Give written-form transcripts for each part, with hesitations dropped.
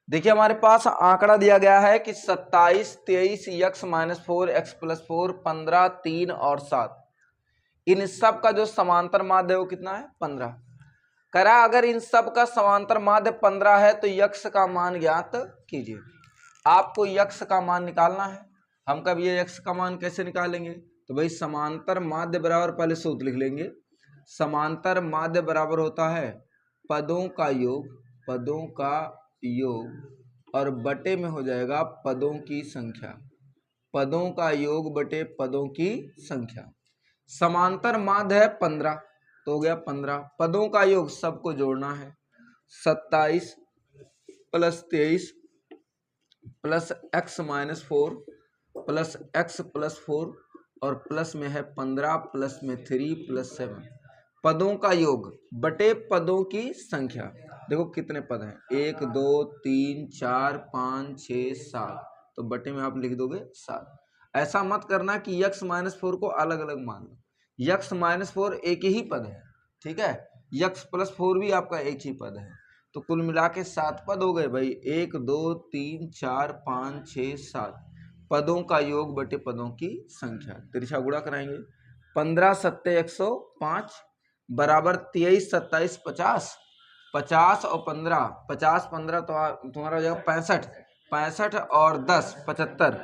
देखिए हमारे पास आंकड़ा दिया गया है कि 27, 23, x माइनस 4, x प्लस 4, 15, 3 और 7, इन सब का जो समांतर माध्य है वो कितना है 15। करा अगर इन सब का समांतर माध्य 15 है तो यक्ष का मान ज्ञात कीजिए। आपको यक्ष का मान निकालना है। हम कब ये यक्ष का मान कैसे निकालेंगे, तो भाई समांतर माध्य बराबर, पहले सूत्र लिख लेंगे। समांतर माध्य बराबर होता है पदों का योग और बटे में हो जाएगा पदों की संख्या। पदों का योग बटे पदों की संख्या। समांतर माध्य है 15 तो हो गया 15। पदों का योग सबको जोड़ना है, 27 plus 23 plus x minus 4 plus x plus 4 और प्लस में है 15 प्लस में 3 प्लस 7। पदों का योग बटे पदों की संख्या। देखो कितने पद हैं, 1 2 3 4 5 6 7, तो बटे में आप लिख दोगे 7। ऐसा मत करना कि x माइनस 4 को अलग अलग मान लो। x माइनस 4 एक ही पद है, ठीक है। x प्लस 4 भी आपका एक ही पद है, तो कुल मिला के 7 पद हो गए भाई। 1 2 3 4 5 6 7, पदों का योग बटे पदों की संख्या। तिरछा गुणा कराएंगे, 15 सत्ते 105 बराबर 23 27 50, 50 और 15, 50 15 तो तुम्हारा हो जाएगा 65, 65 और 10 75,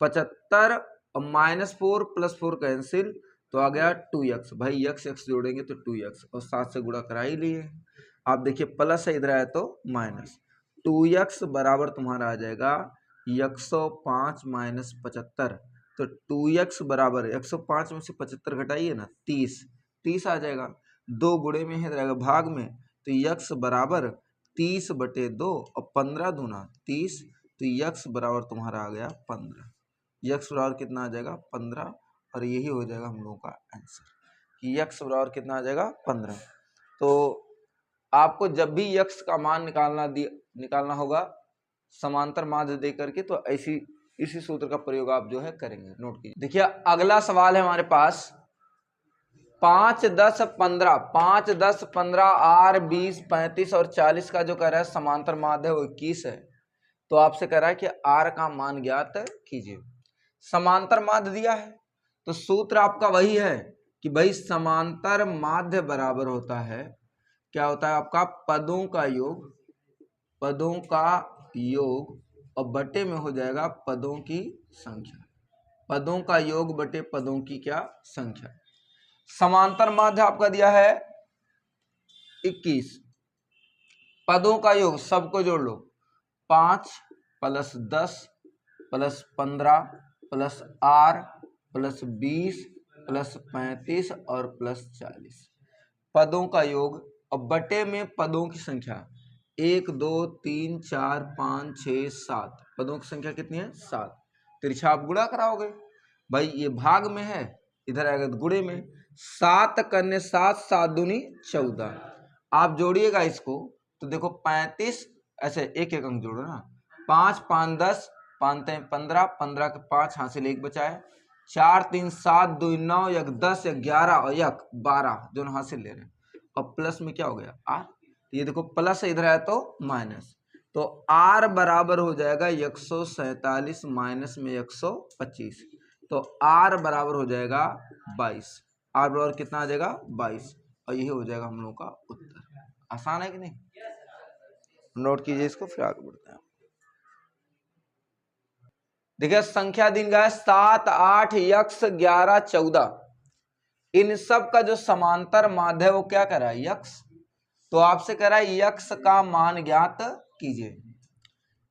75 और माइनस 4 प्लस 4 कैंसिल, तो आ गया 2x। भाई x x जोड़ेंगे तो 2x और 7 से गुणा करा ही लिए। आप देखिए प्लस है इधर आया तो माइनस, 2x बराबर तुम्हारा आ जाएगा 105 माइनस 75, तो 2x बराबर 105 में से 75 घटाइए ना 30 आ जाएगा। 2 गुणे में है रहेगा भाग में, तो x बराबर 30 बटे 2 और 15 दूना 30, तो x बराबर तुम्हारा आ गया 15। x बराबर कितना आ जाएगा 15, और यही हो जाएगा हम लोगों का आंसर कि x बराबर कितना आ जाएगा 15। तो आपको जब भी x का मान निकालना होगा समांतर माध्य दे करके, तो इसी सूत्र का प्रयोग आप जो है करेंगे, नोट कीजिए। देखिए अगला सवाल है हमारे पास 5 10 15, 5 10 15 R 20 35 और 40 का जो कह रहा है समांतर माध्य वो 21 है। तो आपसे कह रहा है कि R का मान ज्ञात कीजिए। समांतर माध्य दिया है तो सूत्र आपका वही है कि भाई समांतर माध्य बराबर होता है, क्या होता है आपका पदों का योग और बटे में हो जाएगा पदों की संख्या। पदों का योग बटे पदों की क्या संख्या। समांतर माध्य आपका दिया है 21, पदों का योग सबको जोड़ लो, 5 plus 10 plus 15 plus R plus 20 plus 35 और प्लस 40। पदों का योग और बटे में पदों की संख्या 1 2 3 4 5 6 7, पदों की संख्या कितनी है 7। तिरछा आप गुणा कराओगे, भाई ये भाग में है इधर आएगा तो गुणे में, 7 करने 7 7 दूनी 14। आप जोड़िएगा इसको तो देखो 35, ऐसे एक एक अंक जोड़ो ना, 5 5 10, 5 15, 15 के 5 हासिल 1 बचा है, 4 3 7 2 9 1 10 1 11 और 1 12 दोनों हासिल ले रहे हैं, और प्लस में क्या हो गया R। ये देखो प्लस इधर आया तो माइनस, तो R बराबर हो जाएगा 147 माइनस में 125, तो R बराबर हो जाएगा 22। R बराबर कितना आ जाएगा 22, और यही हो जाएगा हम लोगों का उत्तर। आसान है कि नहीं, नोट कीजिए इसको फिर आगे बढ़ते हैं। देखिए संख्या दिन का है 7 8 x 11 14, इन सब का जो समांतर माध्य है वो क्या कर रहा है यक्स, तो आपसे कह रहा है यक्स का मान ज्ञात कीजिए।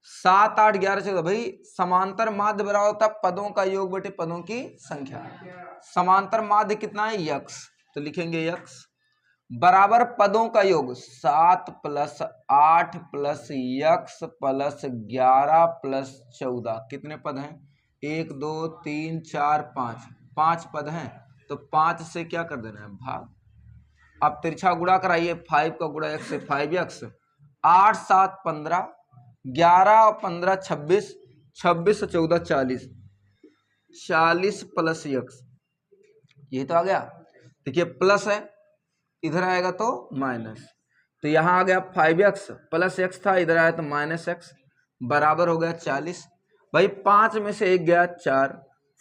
7 8 11 14, भाई समांतर माध्य बराबर होता है पदों का योग बटे पदों की संख्या। समांतर माध्य कितना है यक्स, तो लिखेंगे यक्स बराबर पदों का योग 7 plus 8 plus x plus 11 plus 14, कितने पद हैं 1 2 3 4 5, 5 पद हैं, तो 5 से क्या कर देना है भाग। अब तिरछा गुणा कराइए, 5 का गुणा x से 5x, 8 7 15, 11 और 15 26, 26 और 14 40, 40 प्लस x, ये तो आ गया। देखिए प्लस है इधर आएगा तो माइनस, तो यहाँ आ गया 5x प्लस x था, इधर आया तो माइनस x, बराबर हो गया 40। भाई 5 में से 1 गया 4,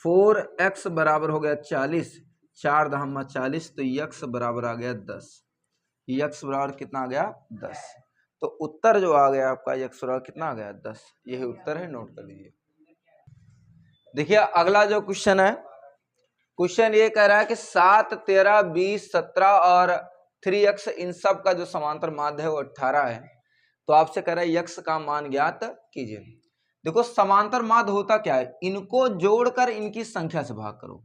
4x बराबर हो गया 40, 4 दहमा 40, तो x बराबर आ गया 10। x बराबर कितना आ गया 10। तो उत्तर जो आ गया आपका x बराबर कितना आ गया 10। यही उत्तर है, नोट कर लीजिए। देखिए अगला जो क्वेश्चन है, क्वेश्चन ये कह रहा है कि 7, 13, 20, 17 और 3x इन सब का जो समांतर माध्य है वो 18 है। तो आपसे कह रहा है x का मान ज्ञात कीजिए। देखो समांतर माध्य होता क्या है, इनको जोड़कर इनकी संख्या से भाग करो।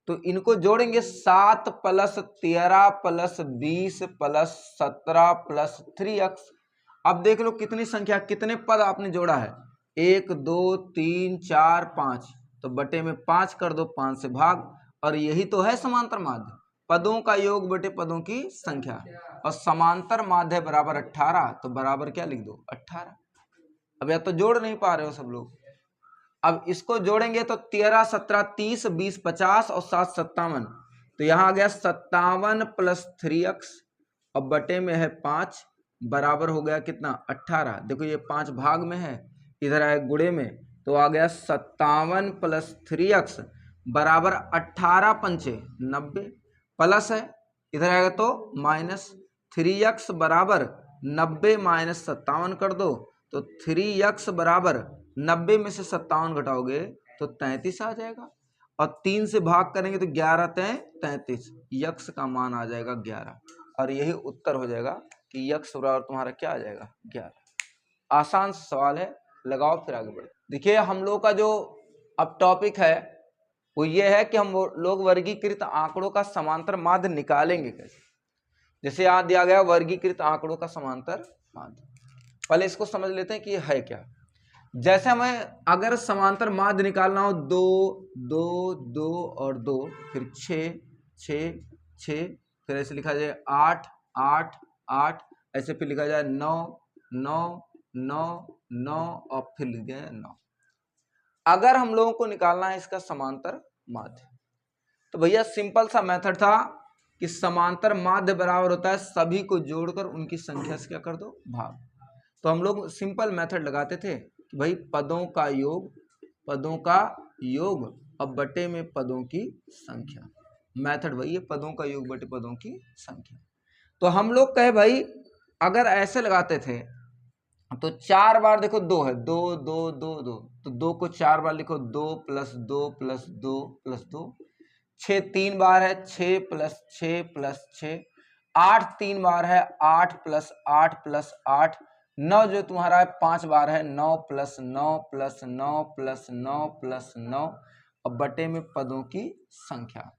तो इनको जोड़ेंगे 7 + 13 + 20 + 17 + 3x। अब देख लो कितनी संख्या, कितने पद आपने जोड़ा है, 1 2 3 4 5, तो बटे में 5 कर दो, 5 से भाग। और यही तो है समांतर माध्य, पदों का योग बटे पदों की संख्या। और समांतर माध्य बराबर 18, तो बराबर क्या लिख दो 18। अब या तो जोड़ नहीं पा रहे हो सब लोग। अब इसको जोड़ेंगे तो 13 17 30 20 50 और 7 57, तो यहां आ गया 57 + 3x और बटे में है 5, बराबर हो गया कितना 18। देखो ये 5 भाग में है, इधर आए गुणे में, तो आ गया 57 + 3x बराबर 18 पंचे 90, प्लस है इधर आएगा तो माइनस, 3x बराबर 90 - 57 कर दो, तो 3x बराबर 90 में से 57 घटाओगे तो 33 आ जाएगा। और 3 से भाग करेंगे तो 11 × 33, यक्स का मान आ जाएगा 11। और यही उत्तर हो जाएगा कि यक्स बराबर तुम्हारा क्या आ जाएगा 11। आसान सवाल है, लगाओ फिर आगे बढ़े। देखिए हम लोग का जो अब टॉपिक है वो ये है कि हम लोग वर्गीकृत आंकड़ों का समांतर माध्य निकालेंगे कैसे। जैसे यहाँ दिया गया वर्गीकृत आंकड़ों का समांतर माध्य, पहले इसको समझ लेते हैं कि ये है क्या। जैसे हमें अगर समांतर माध्य निकालना हो 2 2 2 और 2, फिर 6 6 6, फिर ऐसे लिखा जाए 8 8 8, ऐसे फिर लिखा जाए 9 9 9 9 और फिर लिख दिया 9। अगर हम लोगों को निकालना है इसका समांतर माध्य, तो भैया सिंपल सा मेथड था कि समांतर माध्य बराबर होता है सभी को जोड़कर उनकी संख्या से क्या कर दो भाग। तो हम लोग सिंपल मेथड लगाते थे कि भाई पदों का योग अब बटे में पदों की संख्या। मेथड वही है, पदों का योग बटे पदों की संख्या। तो हम लोग कहे भाई अगर ऐसे लगाते थे तो 4 बार देखो 2 है, 2 2 2 2, तो 2 को 4 बार लिखो, 2 + 2 + 2 + 2। 6 3 बार है, 6 + 6 + 6। 8 3 बार है, 8 + 8 + 8। 9 जो तुम्हारा है 5 बार है, 9 + 9 + 9 + 9 + 9। अब बटे में पदों की संख्या,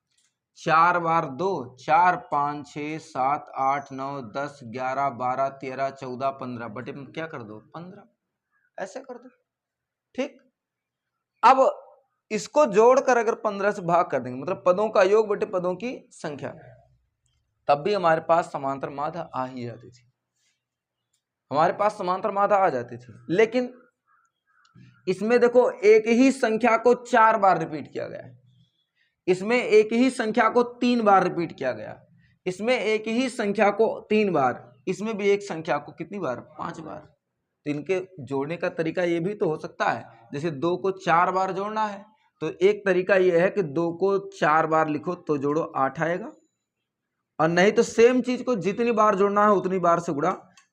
4 बार 2, 4 5 6 7 8 9 10 11 12 13 14 15, बटे में क्या कर दो 15, ऐसे कर दो। ठीक, अब इसको जोड़कर अगर 15 से भाग कर देंगे, मतलब पदों का योग बटे पदों की संख्या, तब भी हमारे पास समांतर माध्य आ ही जाती थी, हमारे पास समांतर माध्य आ जाती थी। लेकिन इसमें देखो एक ही संख्या को 4 बार रिपीट किया गया है, इसमें एक ही संख्या को 3 बार रिपीट किया गया, इसमें एक ही संख्या को 3 बार, इसमें भी एक संख्या को कितनी बार 5 बार। तो इनके जोड़ने का तरीका ये भी तो हो सकता है, जैसे 2 को 4 बार जोड़ना है तो एक तरीका ये है कि 2 को 4 बार लिखो तो जोड़ो 8 आएगा, और नहीं तो सेम चीज को जितनी बार जोड़ना है उतनी बार से गुणा।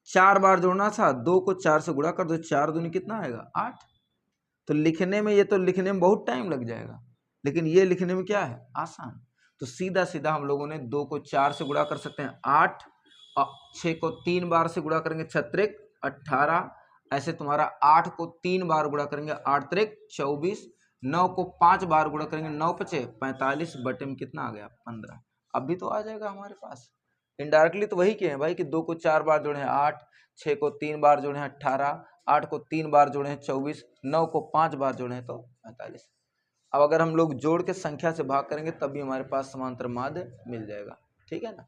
4 बार जोड़ना था, 2 को 4 से गुणा कर दो, 4 दूनी कितना आएगा 8। तो लिखने में, ये तो लिखने में बहुत टाइम लग जाएगा, लेकिन ये लिखने में क्या है आसान। तो सीधा सीधा हम लोगों ने 2 को 4 से गुणा कर सकते हैं 8, और 6 को 3 बार से गुणा करेंगे 6 त्रिक 18, ऐसे तुम्हारा 8 को 3 बार गुणा करेंगे 8 त्रिक 24, 9 को 5 बार गुणा करेंगे 9 × 5 = 45, बटे में कितना आ गया 15। अब भी तो आ जाएगा हमारे पास, इनडायरेक्टली तो वही किए हैं भाई कि 2 को 4 बार जोड़े हैं 8, 6 को 3 बार जोड़े हैं 18, 8 को 3 बार जोड़े हैं 24, 9 को 5 बार जोड़े हैं तो 45। अब अगर हम लोग जोड़ के संख्या से भाग करेंगे तब भी हमारे पास समांतर माध्य मिल जाएगा, ठीक है ना।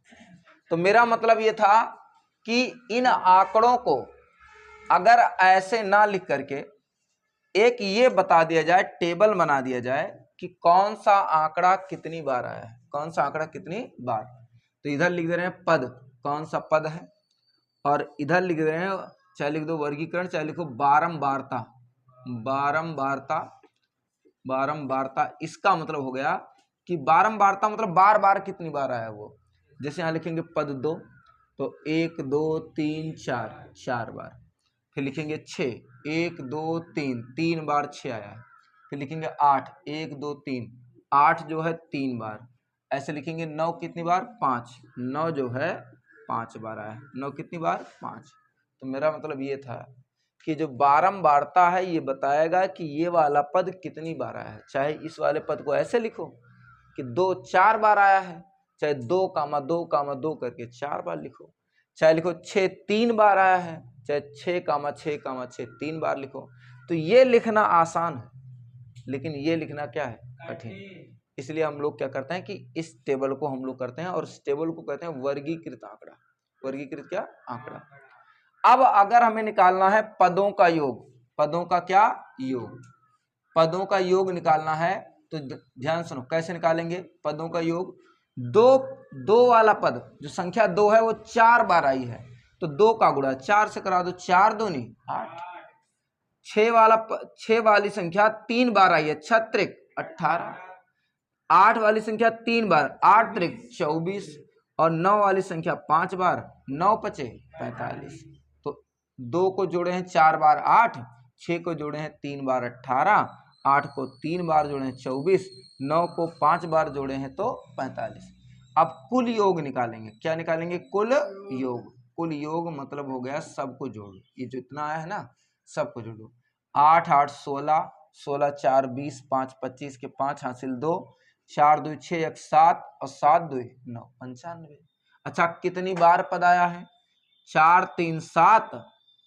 तो मेरा मतलब ये था कि इन आंकड़ों को अगर ऐसे ना लिख करके एक ये बता दिया जाए, टेबल बना दिया जाए कि कौन सा आंकड़ा कितनी बार आया है, कौन सा आंकड़ा कितनी बार। तो इधर लिख दे रहे हैं पद, कौन सा पद है, और इधर लिख दे रहे हैं, चाहे लिख दो वर्गीकरण, चाहे लिखो बारंबारता, बारंबारता, बारंबारता इसका मतलब हो गया कि बारंबारता मतलब बार बार कितनी बार आया वो। जैसे यहाँ लिखेंगे पद 2 तो 1 2 3 4, 4 बार। फिर लिखेंगे 6, 1 2 3, 3 बार 6 आया है। फिर लिखेंगे 8, 1 2 3, 8 जो है 3 बार। ऐसे लिखेंगे 9 कितनी बार, 5, 9 जो है 5 बार आया। 9 कितनी बार, 5। तो मेरा मतलब ये था कि जो बारंबारता है ये बताएगा कि ये वाला पद कितनी बार आया है। चाहे इस वाले पद को ऐसे लिखो कि 2 4 बार आया है, चाहे 2 कामा 2 कामा 2 करके 4 बार लिखो, चाहे लिखो 6 3 बार आया है, चाहे 6 कामा 6 कामा 6 3 बार लिखो। तो ये लिखना आसान है, लेकिन ये लिखना क्या है, कठिन। इसलिए हम लोग क्या करते हैं कि इस टेबल को हम लोग करते हैं, और इस टेबल को कहते हैं वर्गीकृत आंकड़ा। वर्गीकृत क्या, आंकड़ा। अब अगर हमें निकालना है पदों का योग, पदों का क्या योग, पदों का योग निकालना है तो ध्यान सुनो कैसे निकालेंगे पदों का योग। दो वाला पद जो संख्या 2 है वो 4 बार आई है, तो 2 का गुणा 4 से करा दो, 4 दूनी 8। 6 वाली संख्या 3 बार आई है, 6 त्रिक 18। 8 वाली संख्या 3 बार, 8 त्रिक 24। और 9 वाली संख्या 5 बार, 9 पचे 45। तो 2 को जोड़े हैं 4 बार 8, 6 को जोड़े हैं 3 बार 18, 8 को 3 बार जोड़े हैं 24, 9 को 5 बार जोड़े हैं तो 45। अब कुल योग निकालेंगे। क्या निकालेंगे, कुल योग। कुल योग मतलब हो गया सबको जोड़ो, ये जो इतना आया है ना सबको जोड़ो। 8 8 16, 16 4 20, 5 25 के 5 हासिल 2, 4 2 6 1 7 और 7 2 9 95। अच्छा कितनी बार पद आया है, 4 3 7,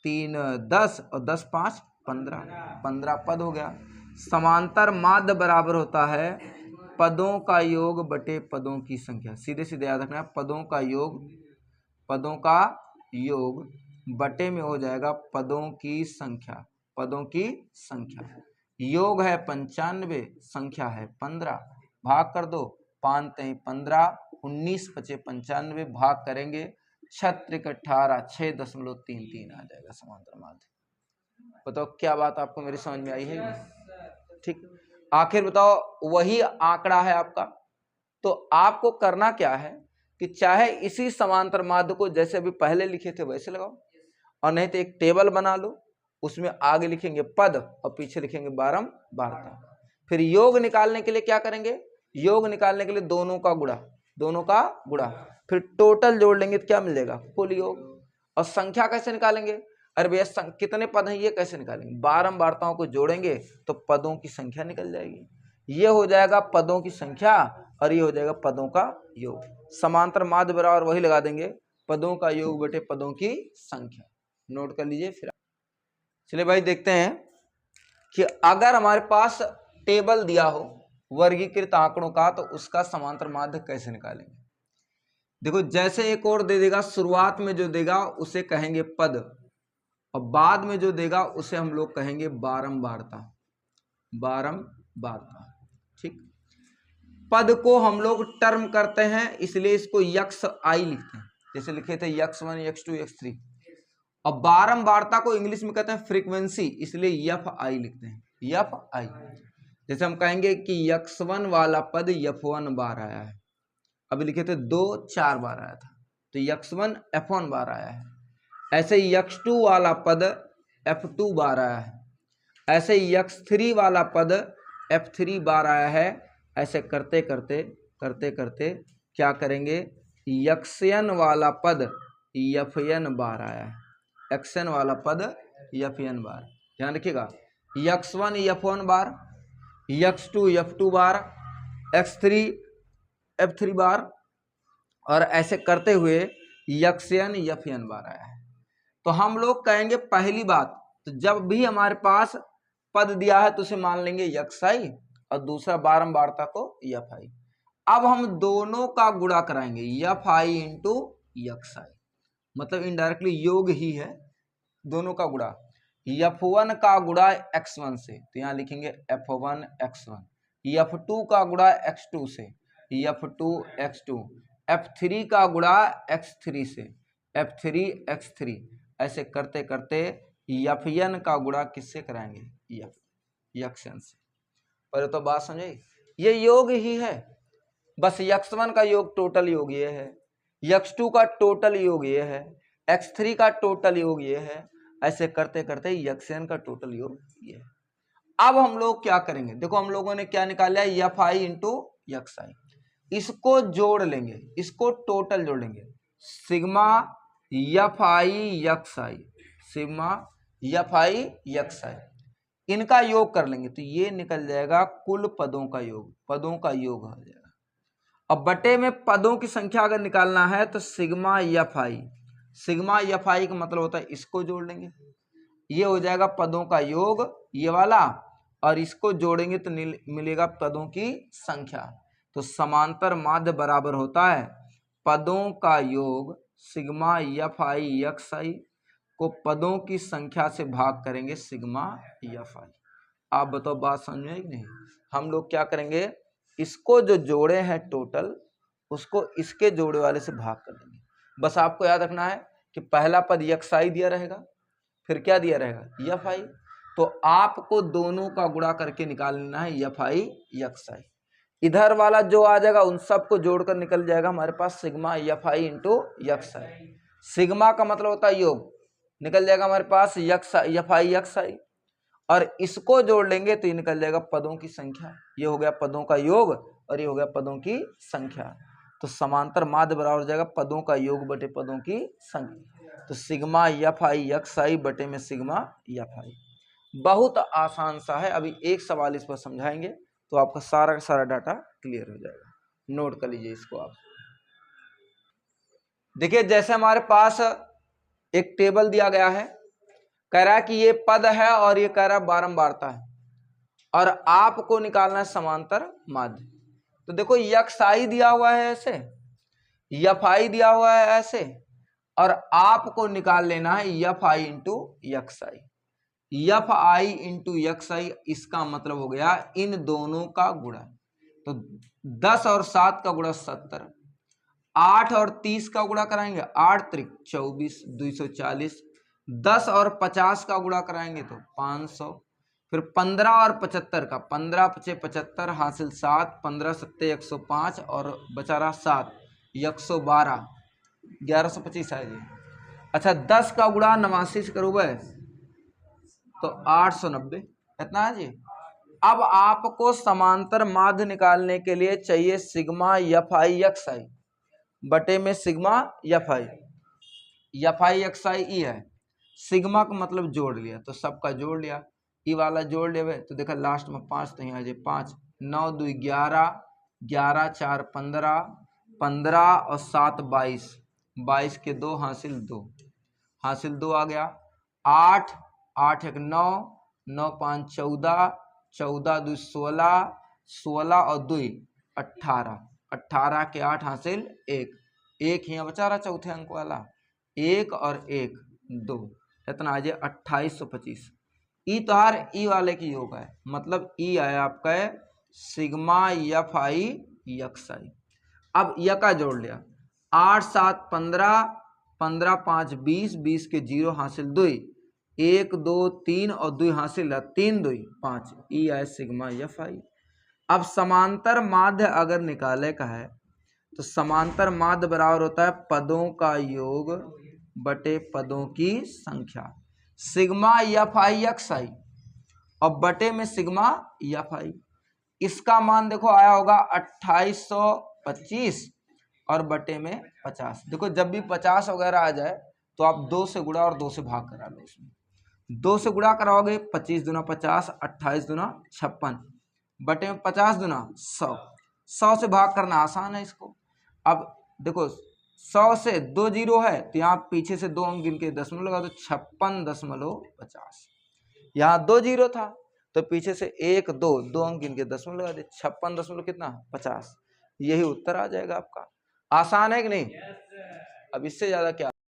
3 10 और 10 5 15, 15 पद हो गया। समांतर माध्य बराबर होता है पदों का योग बटे पदों की संख्या। सीधे सीधे याद रखना, पदों का योग, पदों का योग बटे में हो जाएगा पदों की संख्या, पदों की संख्या। योग है 95, संख्या है 15, भाग कर दो, 5 3 15, 19 पचे 95, भाग करेंगे 6 त्रिक 18, 6.33 आ जाएगा समांतर माध्य। बताओ क्या बात आपको मेरी समझ में आई है, ठीक। आखिर बताओ वही आंकड़ा है आपका, तो आपको करना क्या है कि चाहे इसी समांतर माध्य को जैसे अभी पहले लिखे थे वैसे लगाओ, और नहीं तो एक टेबल बना लो, उसमें आगे लिखेंगे पद और पीछे लिखेंगे बारंबारता। फिर योग निकालने के लिए क्या करेंगे, योग निकालने के लिए दोनों का गुणा, दोनों का गुणा, फिर टोटल जोड़ लेंगे तो क्या मिलेगा, कुल योग। और संख्या कैसे निकालेंगे, अरे भैया कितने पद हैं ये कैसे निकालेंगे, बारंबारताओं को जोड़ेंगे तो पदों की संख्या निकल जाएगी। ये हो जाएगा पदों की संख्या और ये हो जाएगा पदों का योग। समांतर माध्य बराबर वही लगा देंगे, पदों का योग बटे पदों की संख्या। नोट कर लीजिए। फिर चलिए भाई देखते हैं कि अगर हमारे पास टेबल दिया हो वर्गीकृत आंकड़ों का तो उसका समांतर माध्य कैसे निकालेंगे। देखो जैसे एक और दे देगा, शुरुआत में जो देगा उसे कहेंगे पद, और बाद में जो देगा उसे हम लोग कहेंगे बारंबारता, बारंबारता, ठीक। पद को हम लोग टर्म करते हैं इसलिए इसको यक्स आई लिखते हैं, जैसे लिखे थे x1 x2 x3। और बारंबारता को इंग्लिश में कहते हैं फ्रीक्वेंसी, इसलिए एफ आई लिखते हैं, एफ आई। जैसे हम कहेंगे कि x1 वाला पद f1 बार आया है, अभी लिखे थे 2 4 बार आया था तो x1 f1 बार आया है। ऐसे ही x2 वाला पद f2 बार आया है, ऐसे ही x3 वाला पद f3 बार आया है। ऐसे करते करते करते करते क्या करेंगे, xn वाला पद fn बार आया है, xn वाला पद fn बार। ध्यान रखिएगा, x1 f1 बार, x2 f2 बार, x3 f3 बार, और ऐसे करते हुए xn fn बार आया है। तो हम लोग कहेंगे पहली बात, तो जब भी हमारे पास पद दिया है तो उसे मान लेंगे xi और दूसरा बारंबारता को fi। अब हम दोनों का गुणा कराएंगे, fi इंटू xi, मतलब इनडायरेक्टली योग ही है, दोनों का गुणा। f1 का गुणा x1 से तो यहाँ लिखेंगे f1 x1, f2 का गुणा x2 से f2 x2, f3 का गुणा x3 से f3 x3। ऐसे करते करते यफयन का गुणा किससे कराएंगे, यफ, यक्षन से। पर तो बात समझे, ये योग ही है, बस x1 का योग टोटल योग ये है, x2 का टोटल योग ये है, x3 का टोटल योग ये है, ऐसे करते करते यक्षन का टोटल योग ये है। अब हम लोग क्या करेंगे, देखो हम लोगों ने क्या निकाला, F I into X I, इसको जोड़ लेंगे, इसको टोटल जोड़ लेंगे, sigma F I X I, sigma F I X I, इनका योग कर लेंगे तो ये निकल जाएगा कुल पदों का योग, पदों का योग हो जाएगा। अब बटे में पदों की संख्या अगर निकालना है तो सिग्मा एफ आई, सिग्मा एफ आई का मतलब होता है इसको जोड़ लेंगे, ये हो जाएगा पदों का योग ये वाला, और इसको जोड़ेंगे तो मिलेगा पदों की संख्या। तो समांतर माध्य बराबर होता है पदों का योग सिग्मा एफ आई यक्स आई को पदों की संख्या से भाग करेंगे सिग्मा एफ आई। आप बताओ बात समझ में कि नहीं। हम लोग क्या करेंगे, इसको जो जोड़े हैं टोटल उसको इसके जोड़े वाले से भाग कर देंगे। बस आपको याद रखना है कि पहला पद यक्स आई दिया रहेगा, फिर क्या दिया रहेगा एफ आई, तो आपको दोनों का गुणा करके निकाल लेना है एफ आई यक्स आई। इधर वाला जो आ जाएगा उन सबको जोड़कर निकल जाएगा हमारे पास sigma F I into X I. Sigma का मतलब होता है योग, निकल जाएगा हमारे पास X F I X I, और इसको जोड़ लेंगे तो ये निकल जाएगा पदों की संख्या। ये हो गया पदों का योग और ये हो गया पदों की संख्या। तो समांतर माध्य बराबर हो जाएगा पदों का योग बटे पदों की संख्या। तो सिग्मा एफ आई यक्स आई बटे में सिग्मा एफ आई। बहुत आसान सा है, अभी एक सवाल इस पर समझाएंगे तो आपका सारा का सारा डाटा क्लियर हो जाएगा। नोट कर लीजिए इसको आप। देखिए जैसे हमारे पास एक टेबल दिया गया है, कह रहा है कि ये पद है और ये कह रहा है बारंबारता है, और आपको निकालना है समांतर माध्य। तो देखो यक्स आई दिया हुआ है ऐसे, एफ आई दिया हुआ है ऐसे, और आपको निकाल लेना है F I into X I. F I into X I, इसका मतलब हो गया इन दोनों का गुणा। तो 10 और 7 का गुणा 70, 8 और 30 का गुणा कराएंगे 8 त्रिक 24 240, 10 और 50 का गुणा कराएंगे तो 500, फिर 15 और 75 का 15 पचे 75 हासिल 7, 15 सत्ते 105 और बचा रहा 7 112, 1125 है जी। अच्छा 10 का गुणा 89 से करोगे तो 890, इतना है जी। अब आपको समांतर माध्य निकालने के लिए चाहिए सिग्मा एफ आई एक्स आई बटे में सिग्मा एफ आई एक्स आई ई है। सिग्मा का मतलब जोड़ लिया तो सबका जोड़ लिया, ई वाला जोड़ ले तो देखा लास्ट में 5 तो यहाँ 5, 9 2 11, 11 4 15, 15 और 7 22, 22 के 2 हासिल 2, हासिल 2 आ गया। 8 8 1 9, 9 5 14, 14 2 16, 16 और 2 18, 18 के 8 हासिल 1, 1 यहाँ बचा रहा चौथे अंक वाला, 1 और 1 2, इतना आ जाए 2825। ई तोहार ई वाले की योग है, मतलब ई आया आपका है सिग्मा एफ आई एक्स आई। अब य का जोड़ लिया 8 7 15, 15 5 20, 20 के 0 हासिल 2, 1 2 3 और 2 हासिल 3 2 5, ई आया सिग्मा एफ आई। अब समांतर माध्य अगर निकाले का है तो समांतर माध्य बराबर होता है पदों का योग बटे पदों की संख्या, सिग्मा एफ आई एक्स आई और बटे में सिग्मा एफ आई। इसका मान देखो आया होगा 2825 और बटे में 50। देखो जब भी 50 वगैरह आ जाए तो आप 2 से गुणा और 2 से भाग करा लो। इसमें 2 से गुणा कराओगे 25 दूना 50, 28 दूना 56, बटे में 50 दूना 100, 100 से भाग करना आसान है इसको। अब देखो 100 से 2 जीरो है तो यहाँ पीछे से 2 अंक गिन के दशमलव लगा तो 56.50। यहाँ 2 जीरो था तो पीछे से 1 2 2 अंक गिन के दशमलव लगा दे 56 कितना 50। यही उत्तर आ जाएगा आपका। आसान है कि नहीं। अब इससे ज्यादा क्या